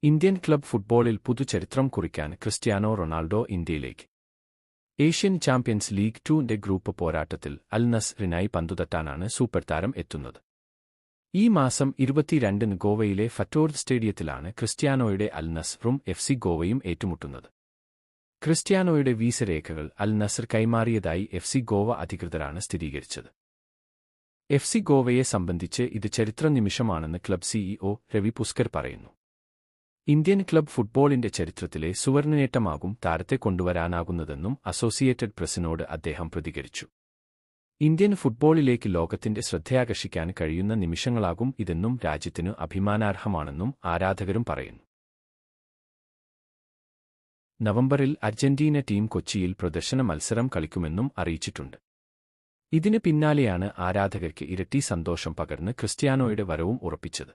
Indian club ഫുട്ബോളിൽ പുതുചരിത്രം കുറിക്കാൻ Cristiano Ronaldo ഇന്ത്യയിലേക്ക്. ഏഷ്യൻ ചാമ്പ്യൻസ് ലീഗ് 2-ന്റെ ഗ്രൂപ്പ് പോരാട്ടത്തിൽ അൽ നസ്റിനായി പന്തുതട്ടാനാണ് സൂപ്പർ താരം എത്തുന്നത്. ഈ മാസം 22-ന് ഗോവയിലെ ഫറ്റോർദ് സ്റ്റേഡിയത്തിലാണ് ക്രിസ്ത്യാനോയുടെ അൽ നസ്റും FC ഗോവയും ഏറ്റുമുട്ടുന്നത്. ക്രിസ്ത്യാനോയുടെ വീസ രേഖകൾ അൽ നസ്ർ കൈമാറിയതായി FC ഗോവ അധികൃതരാണ് സ്ഥിരീകരിച്ചത്. FC ഗോവയെ സംബന്ധിച്ച് ഇത് ചരിത്ര നിമിഷമാണെന്ന് ക്ലബ് CEO രവി പുസ്കർ പറയുന്നു. ഇന്ത്യൻ ക്ലബ് ഫുട്ബോളിന്റെ ചരിത്രത്തിലെ സുവർണനേട്ടമാകും താരത്തെ കൊണ്ടുവരാനാകുന്നതെന്നും അസോസിയേറ്റഡ് പ്രസിനോട് അദ്ദേഹം പ്രതികരിച്ചു. ഇന്ത്യൻ ഫുട്ബോളിലേക്ക് ലോകത്തിന്റെ ശ്രദ്ധയാകർഷിക്കാൻ കഴിയുന്ന നിമിഷങ്ങളാകും ഇതെന്നും രാജ്യത്തിനു അഭിമാനാർഹമാണെന്നും ആരാധകരും പറയുന്നു. നവംബറിൽ അർജന്റീന ടീം കൊച്ചിയിൽ പ്രദർശന മത്സരം കളിക്കുമെന്നും അറിയിച്ചിട്ടുണ്ട്. ഇതിന് പിന്നാലെയാണ് ആരാധകർക്ക് ഇരട്ടി സന്തോഷം പകർന്ന് ക്രിസ്ത്യാനോയുടെ വരവും ഉറപ്പിച്ചത്.